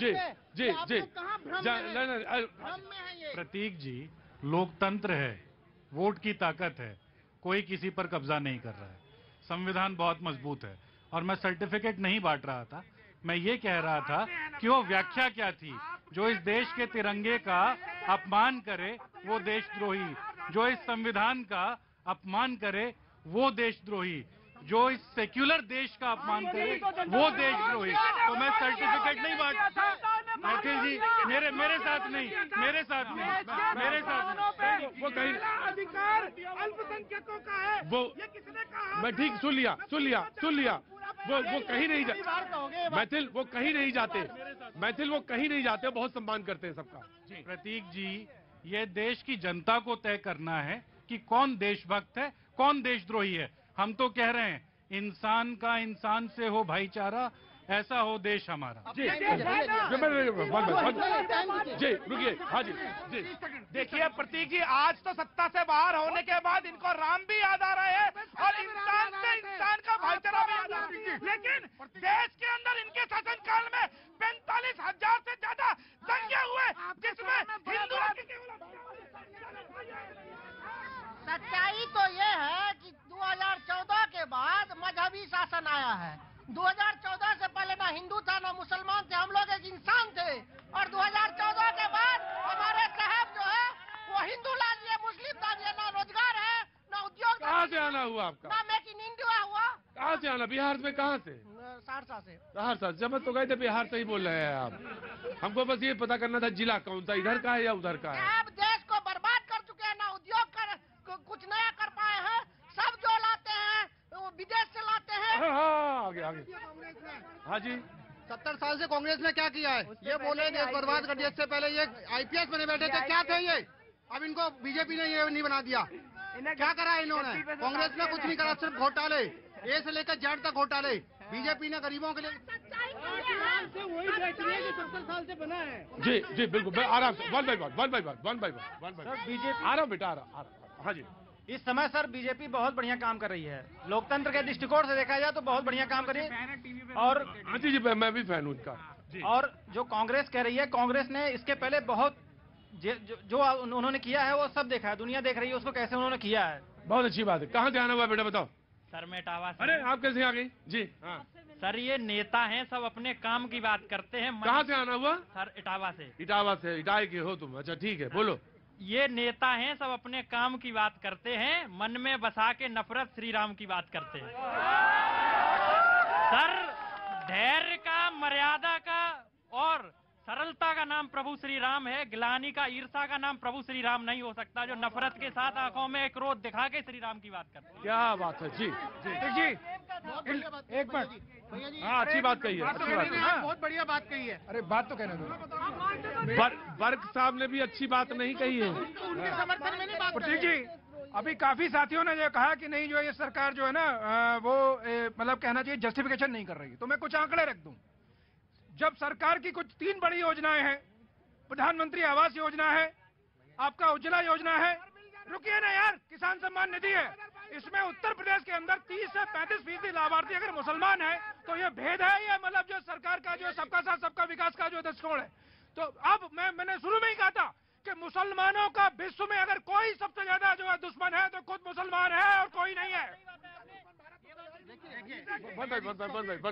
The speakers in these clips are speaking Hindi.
जी जी जी प्रतीक जी, लोकतंत्र है, वोट की ताकत है, कोई किसी पर कब्जा नहीं कर रहा है, संविधान बहुत मजबूत है। और मैं सर्टिफिकेट नहीं बांट रहा था, मैं ये कह रहा था कि वो व्याख्या क्या थी। जो इस देश के तिरंगे का अपमान करे वो देशद्रोही, जो इस संविधान का अपमान करे वो देशद्रोही, जो इस सेक्युलर देश का अपमान करे वो देशद्रोही। तो मैं सर्टिफिकेट नहीं बांट। मैथिल जी, मेरे साथ नहीं, मेरे साथ नहीं। वो कहीं अधिकार अल्पसंख्यकों का है, वो ये किसने कहा? मैं ठीक सुन लिया। वो कहीं नहीं जाते मैथिल, वो कहीं नहीं जाते मैथिल, वो कहीं नहीं जाते, बहुत सम्मान करते हैं सबका। प्रतीक जी, ये देश की जनता को तय करना है कि कौन देशभक्त है, कौन देशद्रोही है। हम तो कह रहे हैं इंसान का इंसान से हो भाईचारा, ऐसा हो देश हमारा। जी जी रुकिए। हाँ जी जी। देखिए प्रतीक जी, आज तो सत्ता से बाहर होने के बाद इनको राम भी याद आ रहे हैं और इंसान से इंसान का भाईचारा भी याद आ रहा है। लेकिन देश के अंदर इनके शासनकाल में 45,000 से ज्यादा दंगे हुए, जिसमें हिंदुओं के सच्चाई तो ये है कि 2014 के बाद मजहबी शासन आया है। 2014 से पहले ना हिंदू था ना मुसलमान थे, हम लोग एक इंसान थे। और 2014 के बाद हमारे साहब जो है वो हिंदू ला दिए, मुस्लिम ला दिए, ना रोजगार है ना उद्योग। कहाँ से आना हुआ आपका? ना मेक इन इंडिया हुआ। कहाँ से आना? बिहार में कहाँ से? सहरसा से। सहरसा। जब तो गए थे बिहार से ही बोल रहे हैं आप। हमको बस ये पता करना था जिला कौन सा, इधर का है या उधर का है? साहब देश को बर्बाद कर चुके हैं, ना उद्योग कर कुछ नया कर पाए हैं। सब जो लाते हैं वो विदेश से लाते हैं। हाँ आगे। हाँ जी। 70 साल से कांग्रेस ने क्या किया है? ये बोले देश बर्बाद कर दिया। इससे पहले ये IPS बने बैठे थे, क्या थे ये? अब इनको बीजेपी ने ये नहीं बना दिया। क्या करा है इन्होंने? कांग्रेस ने कुछ नहीं करा, सिर्फ घोटाले, A से लेकर Z तक घोटाले। बीजेपी ने गरीबों के लिए वही बेच रही है जो 70 साल से बना है। जी बिल्कुल, आराम से, वन बाय वन। बीजेपी आ रहा हूँ बेटा, आ रहा। हाँ जी। इस समय सर बीजेपी बहुत बढ़िया काम कर रही है। लोकतंत्र के दृष्टिकोण से देखा जाए तो बहुत बढ़िया काम कर रही है। और हाँ जी मैं भी फैन हूँ उनका। और जो कांग्रेस कह रही है, कांग्रेस ने इसके पहले बहुत जो उन्होंने किया है वो सब देखा है, दुनिया देख रही है उसको कैसे उन्होंने किया है। बहुत अच्छी बात है। कहाँ से आना हुआ बेटा बताओ? सर मैं इटावा से। अरे आप कैसे आ गई? जी हाँ। सर ये नेता हैं, सब अपने काम की बात करते हैं। कहाँ से आना हुआ? सर इटावा से। इटावा के हो तुम? अच्छा ठीक है, बोलो। ये नेता हैं, सब अपने काम की बात करते हैं, मन में बसा के नफरत श्री राम की बात करते हैं। सर धैर्य का, मर्यादा का और सरलता का नाम प्रभु श्री राम है। गिलानी का, ईर्षा का नाम प्रभु श्री राम नहीं हो सकता, जो नफरत के साथ आंखों में क्रोध दिखा के श्री राम की बात करते हैं। क्या बात है। जी एक बात। हाँ अच्छी बात कही है, अच्छी बात है। बहुत बढ़िया बात कही है। अरे बात तो कहने दो। वर्क साहब ने भी अच्छी बात नहीं कही है। उनके समर्थन में नहीं बात कर प्रतीक जी, अभी काफी साथियों ने जो कहा कि नहीं जो ये सरकार जो है ना वो मतलब कहना चाहिए जस्टिफिकेशन नहीं कर रही। तो मैं कुछ आंकड़े रख दूं। जब सरकार की कुछ 3 बड़ी योजनाएं हैं, प्रधानमंत्री आवास योजना है, आपका उज्ज्वला योजना है, रुकिए ना यार, किसान सम्मान निधि है, इसमें उत्तर प्रदेश के अंदर 30 से 35% लाभार्थी अगर मुसलमान है तो ये भेद है या मतलब जो सरकार का जो सबका साथ सबका विकास का जो दृष्टिकोण है। तो अब मैंने शुरू में ही कहा था कि मुसलमानों का विश्व में अगर कोई सबसे ज्यादा जो है दुश्मन है तो खुद मुसलमान है और कोई नहीं है।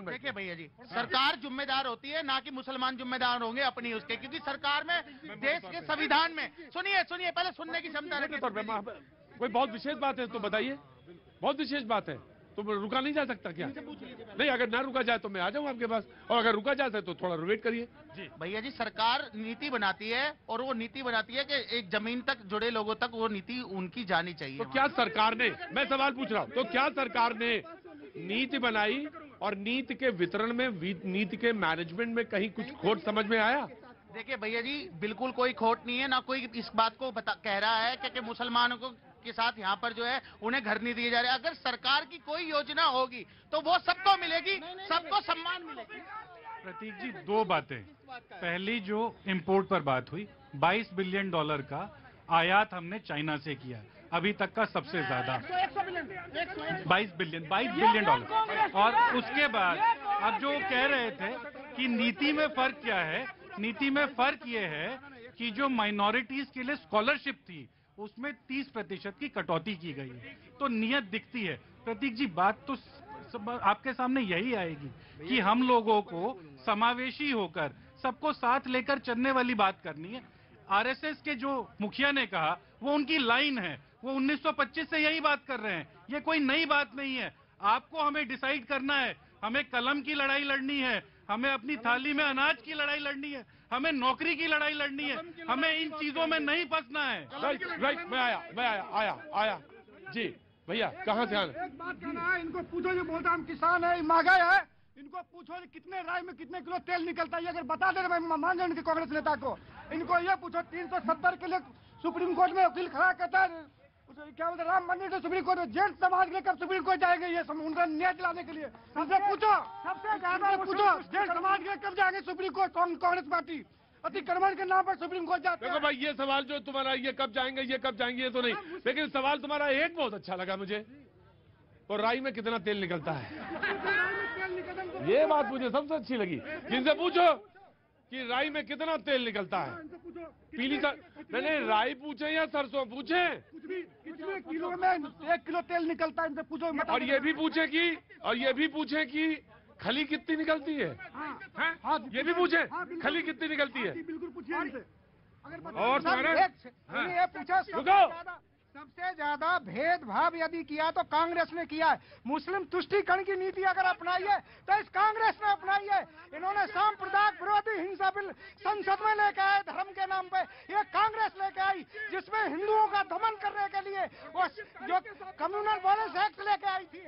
देखिए भैया जी, सरकार जिम्मेदार होती है, ना कि मुसलमान जिम्मेदार होंगे अपनी उसके, क्योंकि सरकार में देश के संविधान में सुनिए पहले सुनने की क्षमता रखिए। कोई बहुत विशेष बात है तो बताइए। बहुत विशेष बात है तो रुका नहीं जा सकता क्या? नहीं, अगर ना रुका जाए तो मैं आ जाऊँ आपके पास, और अगर रुका जाता है तो थोड़ा वेट करिए। जी भैया जी, सरकार नीति बनाती है और वो नीति बनाती है कि एक जमीन तक जुड़े लोगों तक वो नीति उनकी जानी चाहिए। तो क्या सरकार ने, मैं सवाल पूछ रहा हूँ, तो क्या सरकार ने नीति बनाई और नीति के वितरण में, नीति के मैनेजमेंट में कहीं कुछ खोट समझ में आया? देखिए भैया जी, बिल्कुल कोई खोट नहीं है, ना कोई इस बात को कह रहा है कि मुसलमानों को के साथ यहाँ पर जो है उन्हें घर नहीं दिए जा रहे। अगर सरकार की कोई योजना होगी तो वो सबको मिलेगी, सबको सम्मान मिलेगी। प्रतीक जी, 2 बातें। पहली जो इंपोर्ट पर बात हुई, $22 बिलियन का आयात हमने चाइना से किया, अभी तक का सबसे ज्यादा 22 बिलियन $22 बिलियन। और उसके बाद अब जो कह रहे थे कि नीति में फर्क क्या है। नीति में फर्क ये है कि जो माइनॉरिटीज के लिए स्कॉलरशिप थी उसमें 30% की कटौती की गई है, तो नियत दिखती है। प्रतीक जी, बात तो आपके सामने यही आएगी कि हम लोगों को समावेशी होकर सबको साथ लेकर चलने वाली बात करनी है। आरएसएस के जो मुखिया ने कहा वो उनकी लाइन है, वो 1925 से यही बात कर रहे हैं, ये कोई नई बात नहीं है। आपको हमें डिसाइड करना है, हमें कलम की लड़ाई लड़नी है, हमें अपनी थाली में अनाज की लड़ाई लड़नी है, हमें नौकरी की लड़ाई लड़नी है, हमें इन चीजों में नहीं फंसना है। राइट, मैं आया जी भैया, कहाँ से आना? एक बात कहना है, इनको पूछो, जो बोलता हम किसान है, महंगाई है, इनको पूछो कितने राय में कितने किलो तेल निकलता है। अगर बता दे मैं मान जाऊं इनके कांग्रेस नेता को। इनको ये पूछो 370 के लिए सुप्रीम कोर्ट में वकील खड़ा कहता है, क्या बोलते राम मंदिर से सुप्रीम कोर्ट में जेंट समाज के लिए कब सुप्रीम कोर्ट जाएंगे ये उनका न्याय दिलाने के लिए? सबसे पूछो, सबसे ज्यादा पूछो जेंट समाज के लिए कब जाएंगे सुप्रीम कोर्ट? कांग्रेस पार्टी अतिक्रमण के नाम पर सुप्रीम कोर्ट जाते हैं। देखो भाई, ये सवाल जो तुम्हारा ये कब जाएंगे ये तो नहीं, लेकिन सवाल तुम्हारा एक बहुत अच्छा लगा मुझे, और राई में कितना तेल निकलता है, ये बात मुझे सबसे अच्छी लगी। जिनसे पूछो कि राई में कितना तेल निकलता है, पीली मैंने राई पूछे या सरसों पूछे? कितने किलो में 1 किलो तेल निकलता है, इनसे पूछो। और ये भी पूछे कि खली कितनी निकलती है, ये भी पूछे खली कितनी निकलती है। बिल्कुल पूछिए इनसे। और ये पूछा सबसे ज्यादा भेदभाव यदि किया तो कांग्रेस ने किया है। मुस्लिम तुष्टीकरण की नीति अगर अपनाई है तो इस कांग्रेस ने अपनाई है। इन्होंने सांप्रदायिक विरोधी हिंसा बिल संसद में लेके आए धर्म के नाम पे, ये कांग्रेस लेके आई, जिसमें हिंदुओं का दमन करने के लिए वो जो कम्युनल वायलेंस एक्ट लेके आई थी।